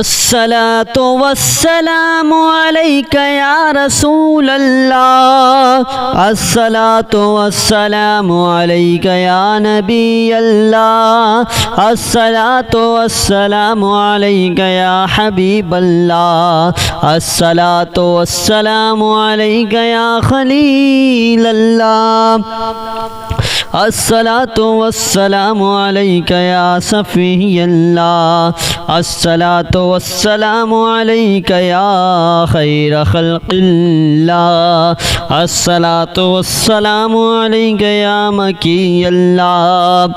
الصلاة والسلام عليك يا رسول الله. الصلاة والسلام عليك يا نبي الله. الصلاة والسلام عليك يا حبيب الله. الصلاة والسلام عليك يا خليل الله. الصلاة والسلام عليك يا صفي الله. الصلاة والسلام عليك يا خير خلق الله. الصلاة والسلام عليك يا مكي الله.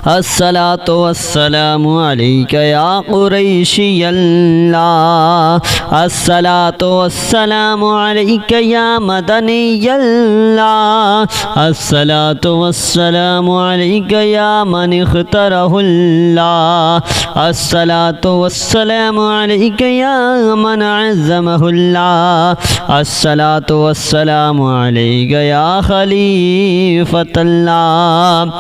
الصلاة والسلام عليك يا قريشي الله. الصلاة والسلام عليك يا مدني الله. الصلاة والسلام عليك يا من اختاره الله. الصلاة والسلام عليك يا من عزمه الله. الصلاة والسلام عليك يا خليفة الله.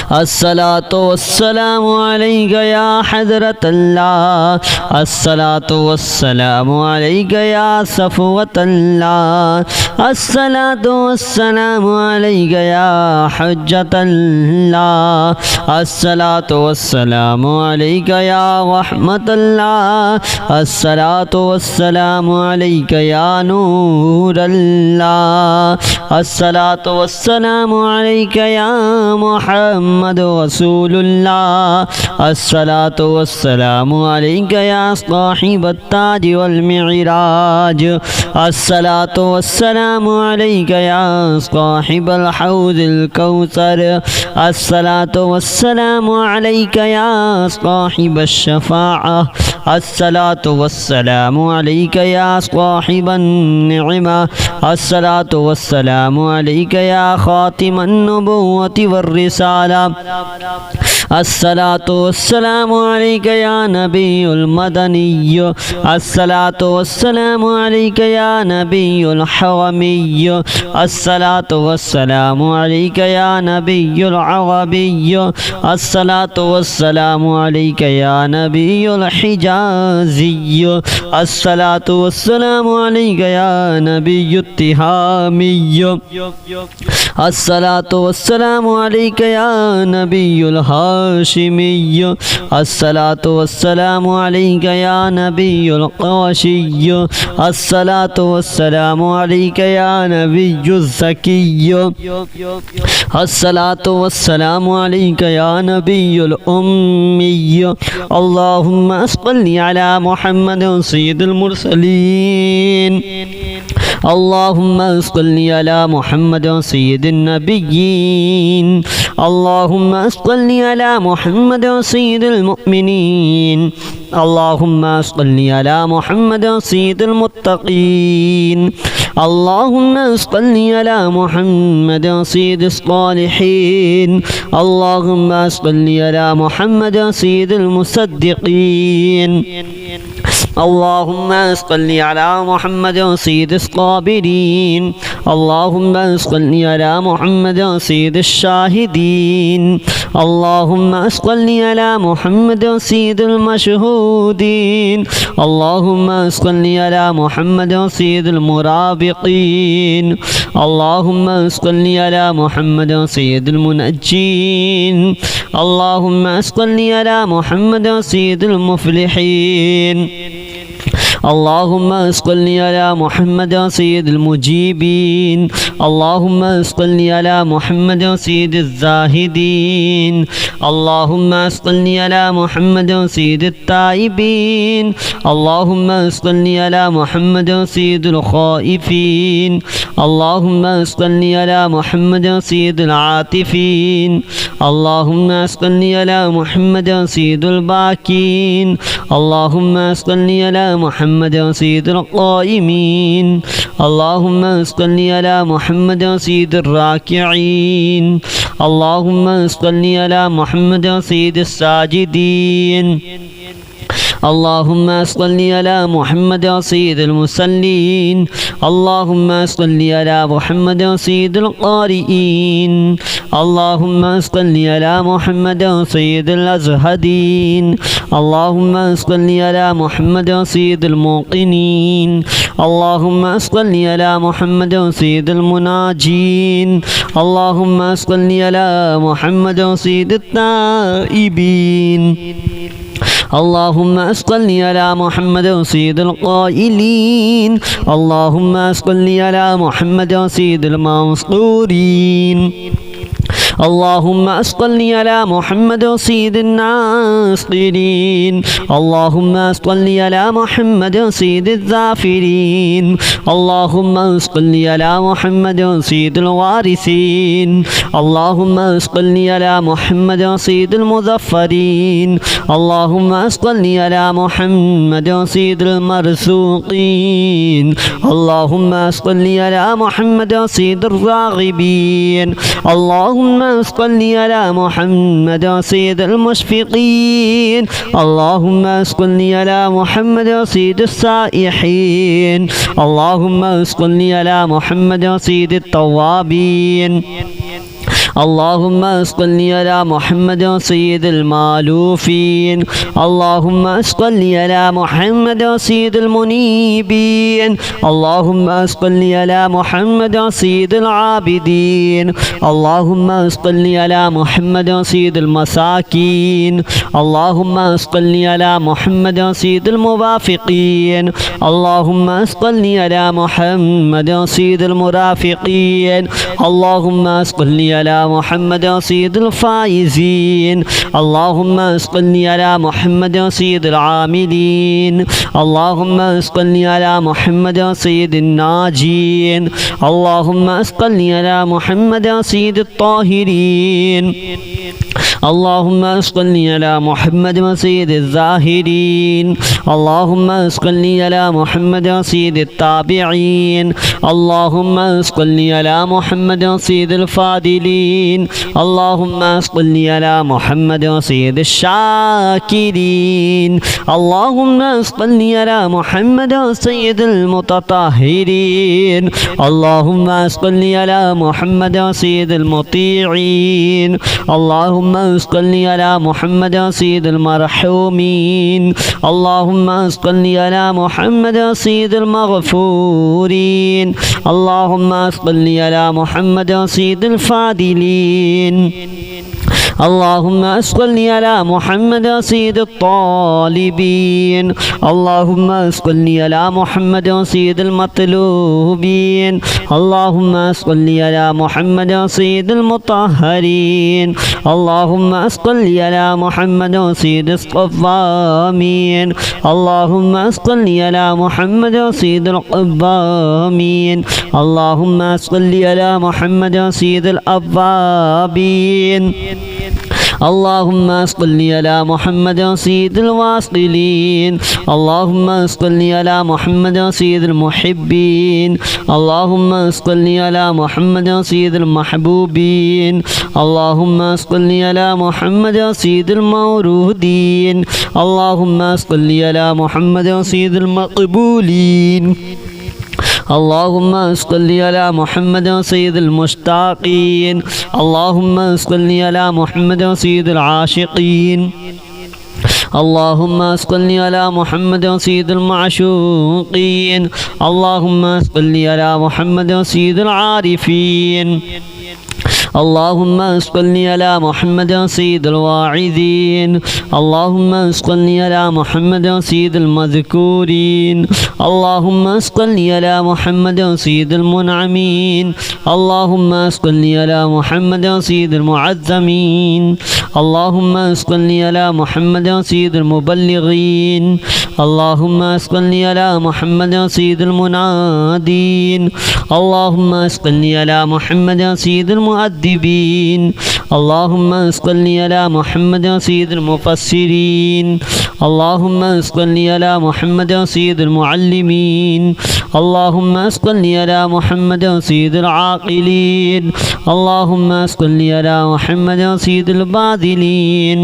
الصلاة والسلام عليك يا حضرة الله. الصلاة والسلام عليك يا صفوة الله. الصلاة والسلام عليك يا حجة الله. الصلاة والسلام عليك يا رحمة الله. الصلاة والسلام عليك يا نور الله. الصلاة والسلام عليك يا محمد رسول الله. الصلاة والسلام عليك يا صاحب التاج والمعراج. الصلاة والسلام عليك يا صاحب الحوض الكوثر. الصلاة والسلام عليك يا صاحب الشفاعة. الصلاة والسلام عليك يا صاحب النعمة. الصلاة والسلام عليك يا خاتم النبوة والرسالة. الصلاة والسلام عليك يا نبي المدني. الصلاة والسلام عليك يا نبي الحرمي. الصلاة والسلام عليك يا نبي العربي. الصلاة والسلام عليك يا نبي الحجازي. الصلاة والسلام عليك يا نبي التهامي. الصلاة والسلام عليك يا نبي الهاشمي. الصلاة والسلام عليك يا نبي القرشي. الصلاة والسلام عليك يا نبي الزكي. الصلاة والسلام عليك يا نبي الأمي. اللهم صل على محمد سيد المرسلين. اللهم صل على محمد سيد النبيين. اللهم صل على محمد سيد المؤمنين. اللهم صل على محمد سيد المتقين. اللهم صل على محمد سيد الصالحين. اللهم صل على محمد سيد المصدقين. اللهم صل على محمد سيد الصابرين. اللهم صل على محمد سيد الشاهدين. اللهم صل على محمد سيد المشهودين. اللهم صل على محمد سيد المرابطين. اللهم صل على محمد سيد المنجين. اللهم صل على محمد سيد المفلحين. اللهم صل على محمد سيد المجيبين. اللهم صل على محمد سيد الزاهدين. اللهم صل على محمد سيد التائبين. اللهم صل على محمد سيد الخائفين. اللهم صل على محمد سيد العاطفين. اللهم صل على محمد سيد الباكين. اللهم صل على محمد سيد القائمين. اللهم صل على محمد سيد الراكعين. اللهم صل على محمد سيد الساجدين. اللهم صل على محمد سيد المصلين. اللهم صل على محمد سيد القارئين. اللهم صل على محمد سيد الأزهدين. اللهم صل على محمد سيد الموقنين. اللهم صل على محمد سيد المناجين. اللهم صل على محمد سيد التائبين. اللهم صل على محمد سيد القائلين. اللهم صل على محمد سيد المنصورين. اللهم صل على محمد سيد الناصرين. اللهم صل على محمد سيد الظافرين. اللهم صل على محمد سيد الوارثين. اللهم صل على محمد سيد المظفرين. اللهم صل على محمد سيد المرزوقين. اللهم صل على محمد سيد الراغبين. اللهم صل على محمد سيد المشفقين. اللهم صل على محمد سيد السائحين. اللهم صل على محمد سيد التوابين. اللهم صل على محمد سيد المالوفين. اللهم صل على محمد سيد المنيبين. اللهم صل على محمد سيد العابدين. اللهم صل على محمد سيد المساكين. اللهم صل على محمد سيد الموافقين. اللهم صل على محمد سيد المرافقين. اللهم صل على محمد سيد الفائزين. اللهم صل على محمد سيد العاملين. اللهم صل على محمد سيد الناجين. اللهم صل على محمد سيد الطاهرين. اللهم صل على محمد سيد الزاهرين. اللهم صل على محمد سيد التابعين. اللهم صل على محمد سيد الفاضلين. اللهم صل على محمد سيد الشاكرين. اللهم صل على محمد سيد المتطهرين. اللهم صل على محمد سيد المطيعين. اللهم صل على محمد سيد المرحومين. اللهم صل على محمد سيد المغفورين. اللهم صل على محمد سيد الفاضلين. اللهم صل على محمد سيد الطالبين. اللهم صل على محمد سيد المطلوبين. اللهم صل على محمد سيد المطهرين. اللهم صل على محمد سيد الصوامين. اللهم صل على محمد سيد القوامين. اللهم صل على محمد سيد الأوابين. اللهم صل على محمد سيد الواصلين. اللهم صل على محمد سيد المحبين. اللهم صل على محمد سيد المحبوبين. اللهم صل على محمد سيد المورودين. اللهم صل على محمد سيد المقبولين. اللهم صل على محمد سيد المشتاقين. اللهم صل على محمد سيد العاشقين. اللهم صل على محمد سيد المعشوقين. اللهم صل على محمد سيد العارفين. اللهم صل على محمد سيد الواعظين. اللهم صل على محمد سيد المذكورين. اللهم صل على محمد سيد المنعمين. اللهم صل على محمد سيد المعظمين. اللهم صل على محمد سيد المبلغين. اللهم صل على محمد سيد المنادين. اللهم صل على محمد سيد المؤدبين. اللهم صل على محمد سيد المفسرين. اللهم صل على محمد سيد المعلمين. اللهم صل على محمد سيد العاقلين. اللهم صل على محمد سيد الباذلين.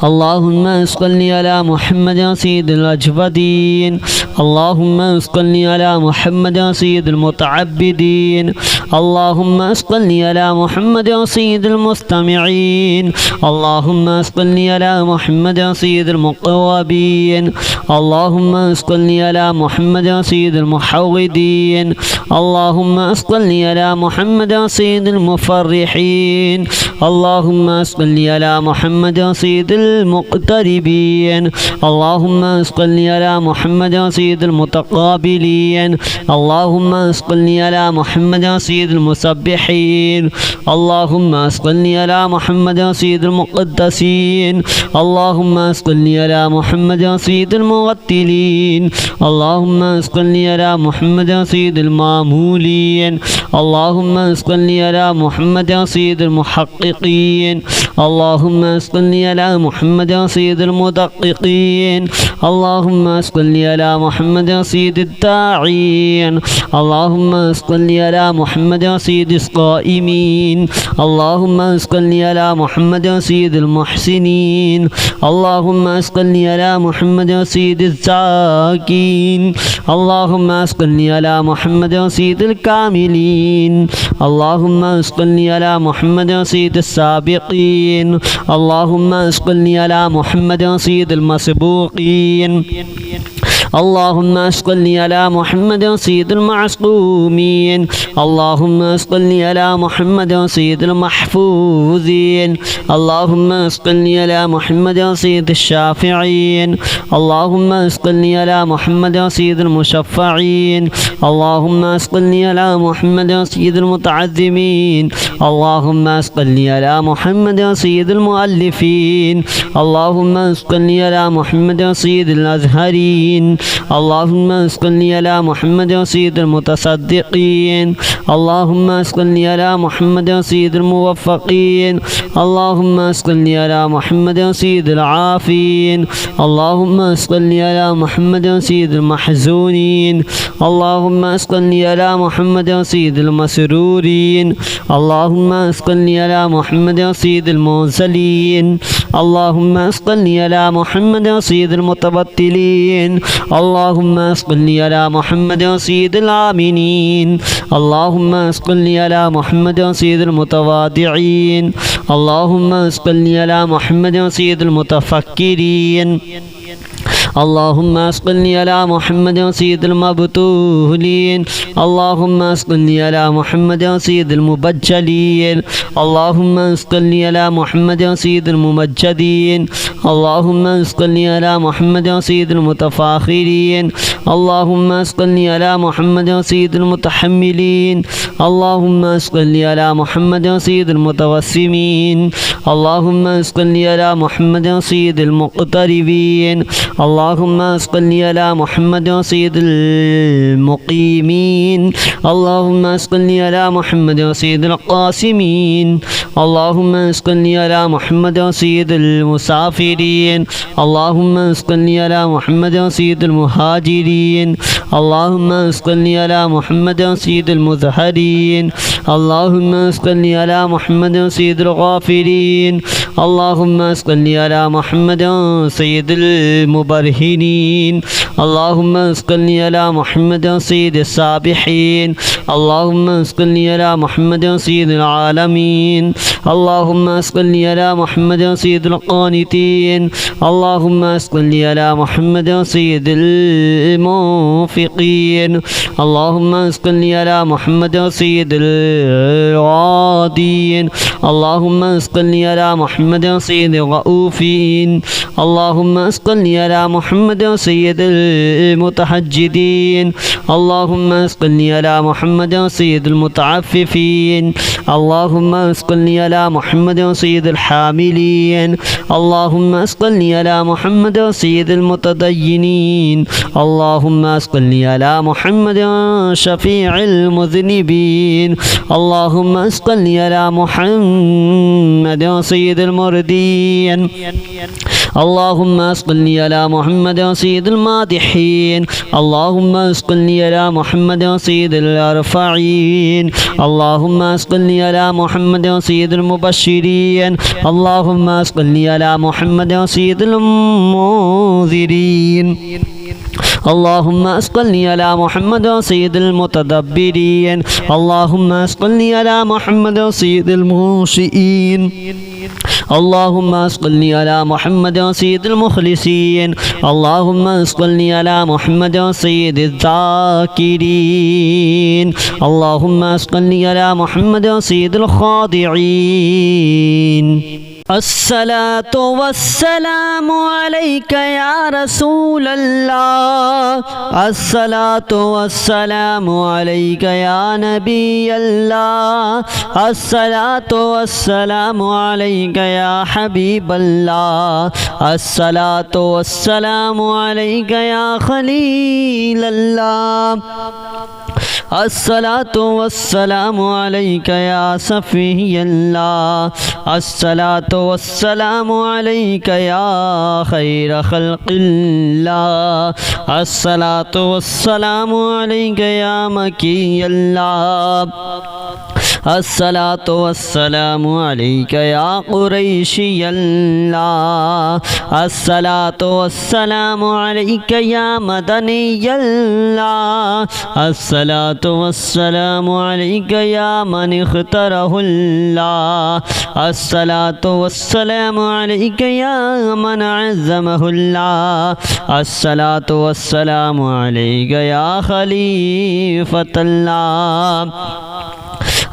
اللهم صل على محمد سيد الأجودين. اللهم صل على محمد سيد المتعبدين. اللهم صل على محمد سيد المستمعين. اللهم صل على محمد سيد المقربين. اللهم صل على محمد سيد المحودين. اللهم صل على محمد سيد المفرحين. اللهم صل على محمد سيد المقتربين. اللهم صل على محمد سيد المتقابلين. اللهم صل على محمد سيد المسبحين. اللهم صل على محمد سيد المقدسين. اللهم صل على محمد سيد المرتلين. اللهم صل على محمد سيد المامولين. اللهم صل على محمد سيد المحققين. اللهم صل على محمد سيد المدققين. اللهم صل على محمد سيد الداعين. اللهم صل على محمد سيد الصائمين. اللهم صل على محمد سيد المحسنين. اللهم صل على محمد سيد الزاكين. اللهم صل على محمد سيد الكاملين. اللهم صل على محمد سيد السابقين. اللهم صل على محمد سيد المسبوقين. اللهم صل على محمد سيد المعصومين. اللهم صل على محمد سيد المحفوظين. اللهم صل على محمد سيد الشافعين. اللهم صل على محمد سيد المشفعين. اللهم صل على محمد سيد المتعظمين. اللهم صل على محمد سيد المؤلفين. اللهم صل على محمد سيد الأزهرين. اللهم صل على محمد سيد المتصدقين. اللهم صل على محمد سيد الموفقين. اللهم صل على محمد سيد العافين. اللهم صل على محمد سيد المحزونين. اللهم صل على محمد سيد المسرورين. اللهم صل على محمد سيد المنزلين. اللهم صل على محمد سيد المتبتلين. اللهم صل على محمد سيد الآمنين. اللهم صل على محمد سيد المتواضعين. اللهم صل على محمد سيد المتفكرين. اللهم صل على محمد سيد المبتولين. اللهم صل على محمد سيد المبجلين. اللهم صل على محمد سيد الممجدين. اللهم صل على محمد سيد المتفاخرين. اللهم صل على محمد سيد المتحملين. اللهم صل على محمد سيد المتوسمين. اللهم صل على محمد سيد المقتربين. اللهم صل على محمد سيد المقيمين. اللهم صل على محمد سيد القاسمين. اللهم صل على محمد سيد المسافرين. اللهم صل على محمد سيد المهاجرين. اللهم صل على محمد سيد المزهرين. اللهم صل على محمد سيد الغافرين. اللهم صل على محمد سيد المبرهنين. اللهم صل على محمد سيد السابحين. اللهم صل على محمد سيد العالمين. اللهم صل على محمد سيد القانتين. اللهم صل على محمد سيد المنفقين. اللهم صل على محمد سيد الغادين. اللهم صل على محمد سيد الرؤوفين. اللهم صل على محمد سيد المتحجدين. اللهم صل على محمد سيد المتعففين. اللهم صل على محمد سيد الحاملين. اللهم صل على محمد سيد المتدينين. اللهم صل على محمد شفيع المذنبين. اللهم صل على محمد سيد المردين. اللهم صل على محمد سيد المادحين اللهم صل على محمد سيد الأرفعين اللهم صل على محمد سيد المبشرين اللهم صل على محمد سيد المنذرين اللهم صل على محمد سيد المتدبرين اللهم صل على محمد سيد المنشئين اللهم صل على محمد سيد المخلصين اللهم صل على محمد سيد الذاكرين اللهم صل على محمد سيد الخاضعين الصلاة والسلام عليك يا رسول الله الصلاة والسلام عليك يا نبي الله الصلاة والسلام عليك يا حبيب الله الصلاة والسلام عليك يا خليل الله الصلاة والسلام عليك يا صفي الله الصلاة والسلام عليك يا خير خلق الله الصلاة والسلام عليك يا مكي الله الصلاة والسلام عليك يا قريشي الله الصلاة والسلام عليك يا مدني الله الصلاة والسلام عليك يا من اختاره الله الصلاة والسلام عليك يا من عزمه الله الصلاة والسلام عليك يا خليفة الله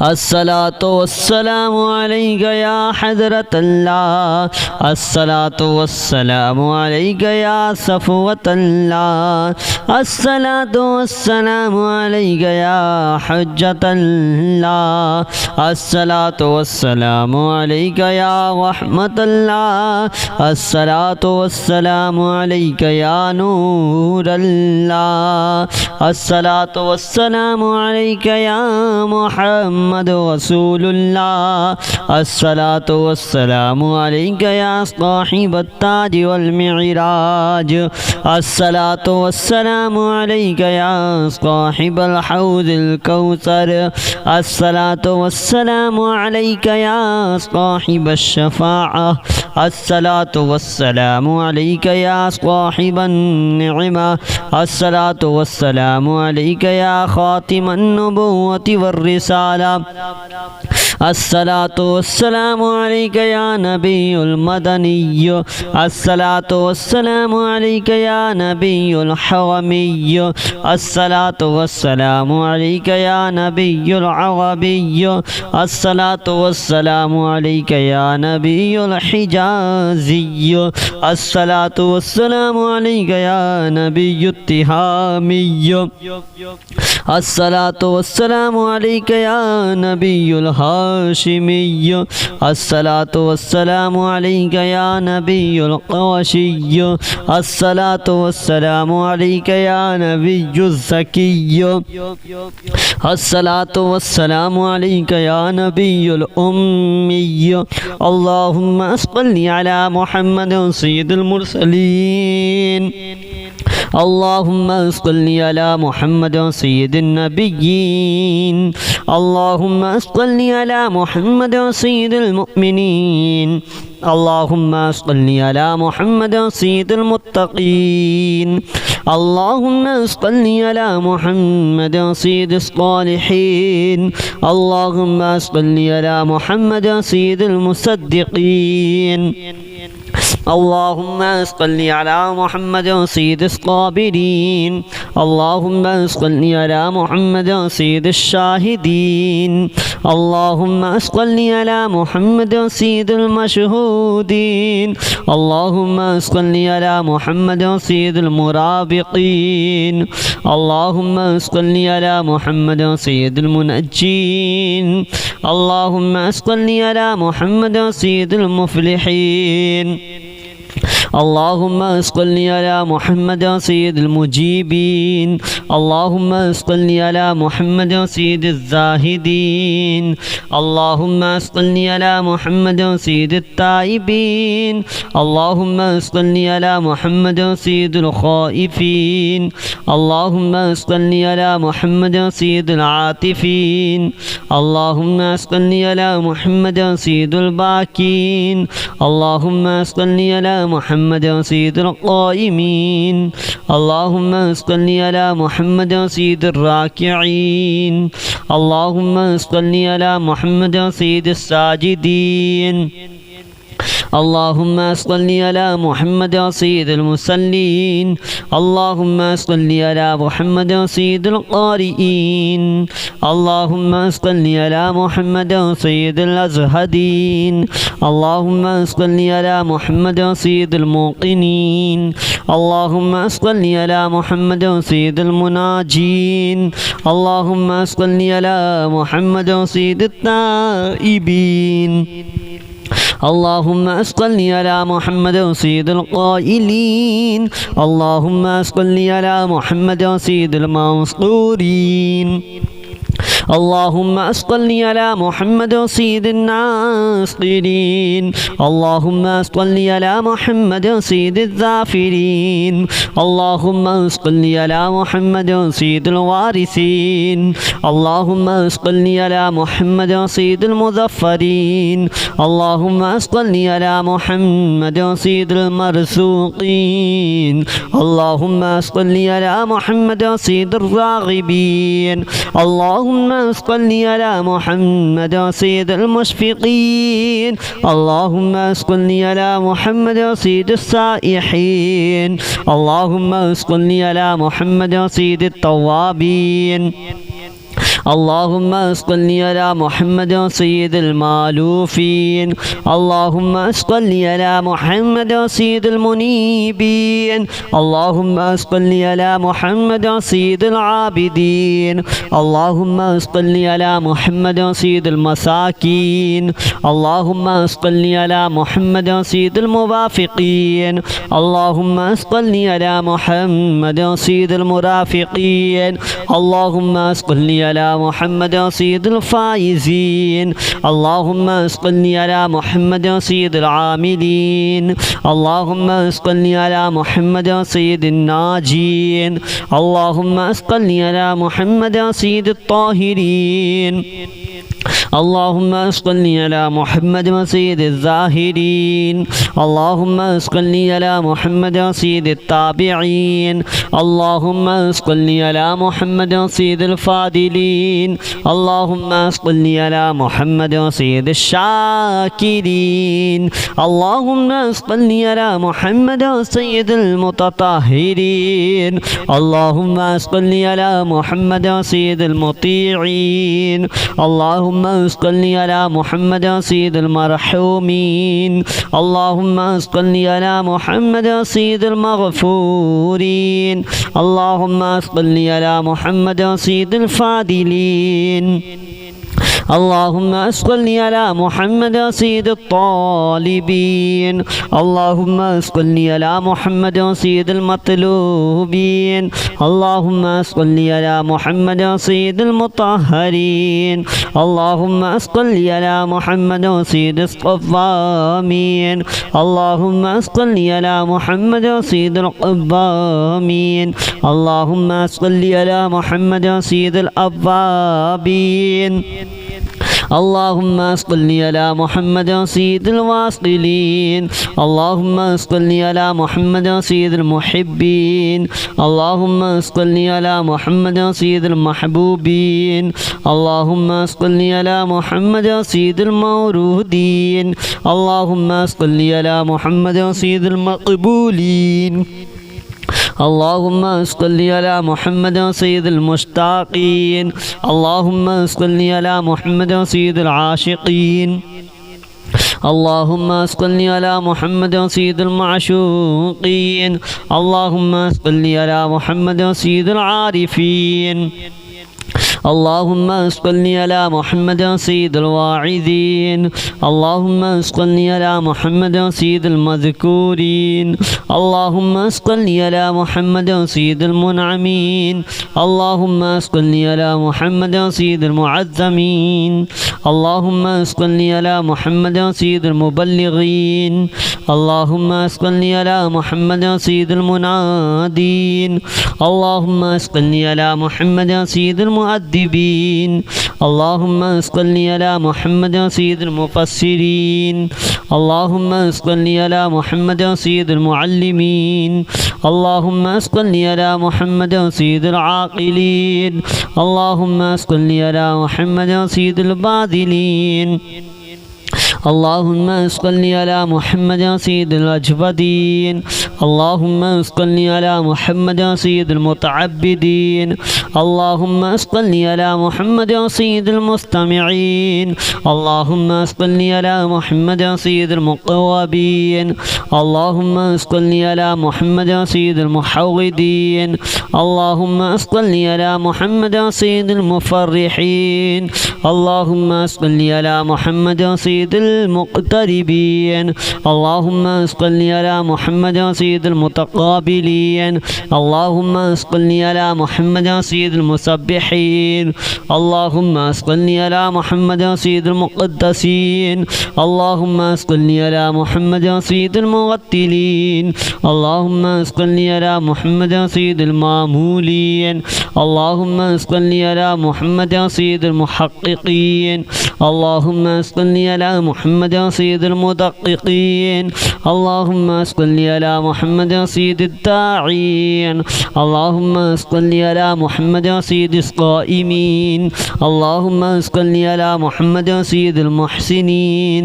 الصلاة والسلام عليك يا حضرة الله الصلاة والسلام عليك يا صفوة الله الصلاة والسلام عليك يا حجة الله الصلاة والسلام عليك يا رحمة الله الصلاة والسلام عليك يا نور الله الصلاة والسلام عليك يا محمد رسول الله الصلاة والسلام عليك يا صاحب التاج والمعراج الصلاة والسلام عليك يا صاحب الحوض الكوثر الصلاة والسلام عليك يا صاحب الشفاعة الصلاة والسلام عليك يا صاحب النعمة الصلاة والسلام عليك يا خاتم النبوة والرسالة الصلاة والسلام عليك يا نبي المدني الصلاة والسلام عليك يا نبي الحرمي الصلاة والسلام عليك يا نبي العربي الصلاة والسلام عليك يا نبي الحجازي الصلاة والسلام عليك يا نبي التهامي الصلاة والسلام عليك يا نبي الهاشمي الصلاة والسلام عليك يا نبي القرشي الصلاة والسلام عليك يا نبي الزكي الصلاة والسلام عليك يا نبي الأمي اللهم صل على محمد سيد المرسلين اللهم صل على محمد سيد النبيين اللهم صل على محمد سيد المؤمنين اللهم صل على محمد سيد المتقين اللهم صل على محمد سيد الصالحين اللهم صل على محمد سيد المصدقين اللهم صل على محمد سيد الصابرين اللهم صل على محمد سيد الشاهدين اللهم صل على محمد سيد المشهودين اللهم صل على محمد سيد المرابطين اللهم صل على محمد سيد المنجين اللهم صل على محمد سيد المفلحين اللهم صل على محمد سيد المجيبين اللهم صل على محمد سيد الزاهدين اللهم صل على محمد سيد التائبين اللهم صل على محمد سيد الخائفين اللهم صل على محمد سيد العاطفين اللهم صل على محمد سيد الباكين اللهم صل على محمد سيد القائمين اللهم صل على محمد سيد الراكعين اللهم صل على محمد سيد الساجدين اللهم صل على محمد سيد المصلين اللهم صل على محمد سيد القارئين اللهم صل على محمد سيد الأزهدين اللهم صل على محمد سيد الموقنين اللهم صل على محمد سيد المناجين اللهم صل على محمد سيد التائبين اللهم صل على محمد سيد القائلين اللهم صل على محمد سيد المنصورين اللهم صل على محمد سيد الناصرين اللهم صل على محمد سيد الظافرين اللهم صل على محمد سيد الوارثين اللهم صل على محمد سيد المظفرين اللهم صل على محمد سيد المرزوقين اللهم صل على محمد سيد الراغبين اللهم صل على محمد سيد المشفقين اللهم صل على محمد سيد السائحين اللهم صل على محمد سيد التوابين اللهم صل على محمد سيد المالوفين اللهم صل على محمد سيد المنيبين اللهم صل على محمد سيد العابدين اللهم صل على محمد سيد المساكين اللهم صل على محمد سيد الموافقين اللهم صل على محمد سيد المرافقين اللهم صل على محمد سيد الفائزين اللهم صل على محمد سيد العاملين اللهم صل على محمد سيد الناجين اللهم صل على محمد سيد الطاهرين اللهم صل على محمد سيد الزاهرين اللهم صل على محمد سيد التابعين اللهم صل على محمد سيد الفاضلين اللهم صل على محمد سيد الشاكرين اللهم صل على محمد سيد المتطهرين اللهم صل على محمد سيد المطيعين اللهم صل على محمد سيد المرحومين اللهم صل على محمد سيد المغفورين اللهم صل على محمد سيد الفاضلين اللهم صل على محمد سيد الطالبين اللهم صل على محمد سيد المطلوبين اللهم صل على محمد سيد المطهرين اللهم صل على محمد سيد الصوامين اللهم صل على محمد سيد القوامين اللهم صل على محمد سيد الأوابين اللهم صل على محمد سيد الواصلين اللهم صل على محمد سيد المحبين اللهم صل على محمد سيد المحبوبين اللهم صل على محمد سيد المورودين اللهم صل على محمد سيد المقبولين اللهم صل على محمد سيد المشتاقين اللهم صل على محمد سيد العاشقين اللهم صل على محمد سيد المعشوقين اللهم صل على محمد سيد العارفين اللهم صل على محمد سيد الواعظين. اللهم صل على محمد سيد المذكورين. اللهم صل على محمد سيد المنعمين. اللهم صل على محمد سيد المعظمين. اللهم صل على محمد سيد المبلغين. اللهم صل على محمد سيد المنادين. اللهم صل على محمد سيد المؤدبين. اللهم صل على محمد سيد المفسرين. اللهم صل على محمد سيد المعلمين. اللهم صل على محمد سيد العاقلين. اللهم صل على محمد سيد الباذلين. اللهم صل على محمد سيد الأجودين. اللهم صل على محمد سيد المتعبدين. اللهم صل على محمد سيد المستمعين. اللهم صل على محمد سيد المقوبين. اللهم صل على محمد سيد المحودين. اللهم صل على محمد سيد المفرحين. اللهم صل على محمد سيد المقتربين. اللهم صل على محمد سيد المتقابلين. اللهم صل على محمد سيد المسبحين. اللهم صل على محمد سيد المقدسين. اللهم صل على محمد سيد المغتلين. اللهم صل على محمد سيد المامولين. اللهم صل على محمد سيد المحققين. اللهم صل على محمد سيد المدققين. اللهم صل على محمد سيد الداعين. اللهم صل على محمد سيد الصائمين. اللهم صل على محمد سيد المحسنين.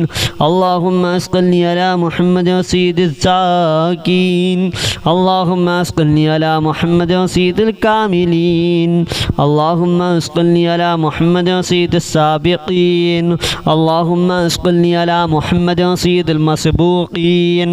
اللهم صل على محمد سيد الزاكين. اللهم صل على محمد سيد الكاملين. اللهم صل على محمد سيد السابقين. اللهم صل على محمد سيد المسبوقين.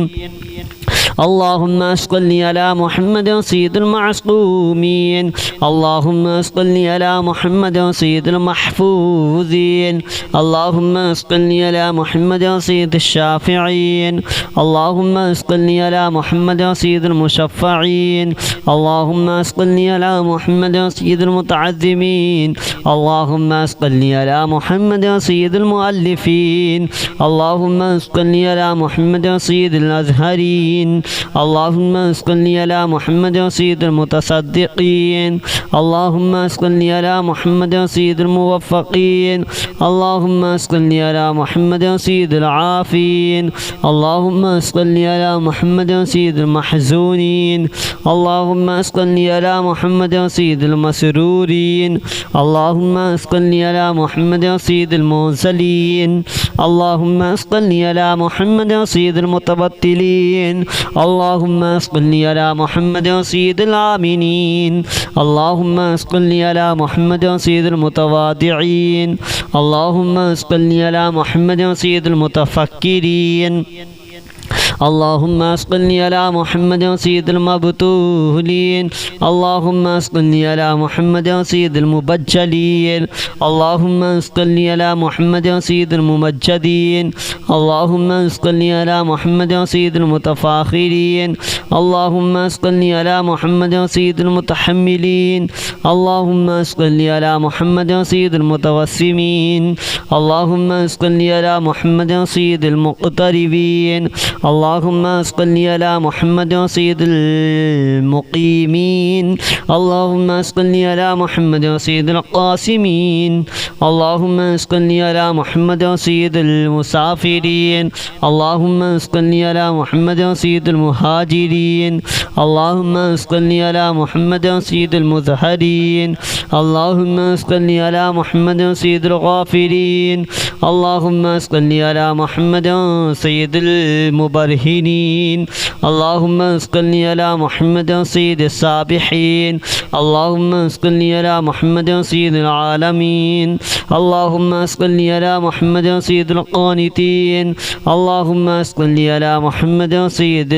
اللهم صل على محمد سيد المعصومين. اللهم صل على محمد سيد المحفوظين. اللهم صل على محمد سيد الشافعين. اللهم صل على محمد سيد المشفعين. اللهم صل على محمد سيد المتعظمين. اللهم صل على محمد سيد المؤلفين. اللهم صل على محمد سيد الأزهرين. اللهم صل على محمد سيد المتصدقين. اللهم صل على محمد سيد الموفقين. اللهم صل على محمد سيد العافين. اللهم صل على محمد سيد المحزونين. اللهم صل على محمد سيد المسرورين. اللهم صل على محمد سيد المنزلين. اللهم صل على محمد سيد المتبتلين. اللهم صل على محمد سيد الآمنين. اللهم صل على محمد سيد المتواضعين. اللهم صل على محمد سيد المتفكرين. اللهم صل على محمد سيد المبتولين. اللهم صل على محمد سيد المبجلين. اللهم صل على محمد سيد الممجدين. اللهم صل على محمد سيد المتفاخرين. اللهم صل على محمد سيد المتحملين. اللهم صل على محمد سيد المتوسمين. اللهم صل على محمد سيد المقتربين. اللهم صل على محمد سيد المقيمين. اللهم صل على محمد سيد القاسمين. اللهم صل على محمد سيد المسافرين. اللهم صل على محمد سيد المهاجرين. اللهم صل على محمد سيد المزهرين. اللهم صل على محمد سيد الغافرين. اللهم صل على محمد سيد المبرهين. الملهنين اللهم اسقني على محمد سيد السابحين اللهم اسقني على محمد سيد العالمين اللهم اسقني على محمد سيد القانتين اللهم اسقني على محمد سيد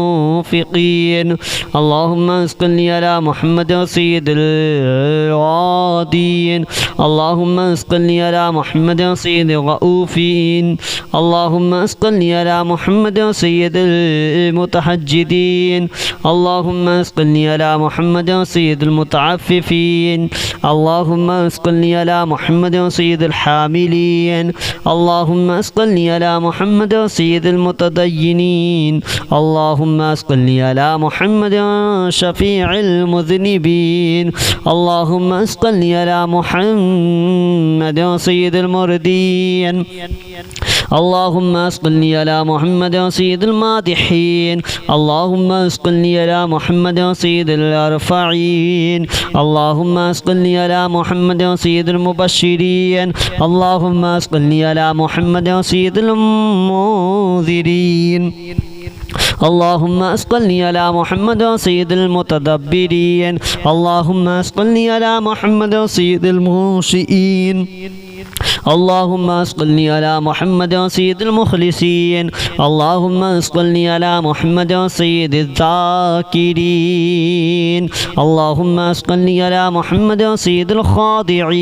المنفقين اللهم اسقني على محمد سيد الوادين اللهم اسقني على محمد سيد الرؤوفين اللهم اسقني على محمد سيد المتحجدين اللهم اسقني على محمد سيد المتعففين اللهم اسقني على محمد سيد الحاملين اللهم اسقني على محمد سيد المتدينين اللهم اسقني على محمد شفيع المذنبين اللهم اسقني على محمد سيد المردين اللهم اسقني على محمد سيد المادحين اللهم اسقني على محمد سيد الأرفعين اللهم اسقني على محمد سيد المبشرين اللهم اسقني على محمد سيد المنذرين اللهم اسقني على محمد سيد المتدبرين اللهم اسقني على محمد سيد المنشئين اللهم اسقني على محمد سيد المخلصين اللهم اسقني على محمد سيد الذاكرين اللهم اسقني على محمد سيد الخاضعين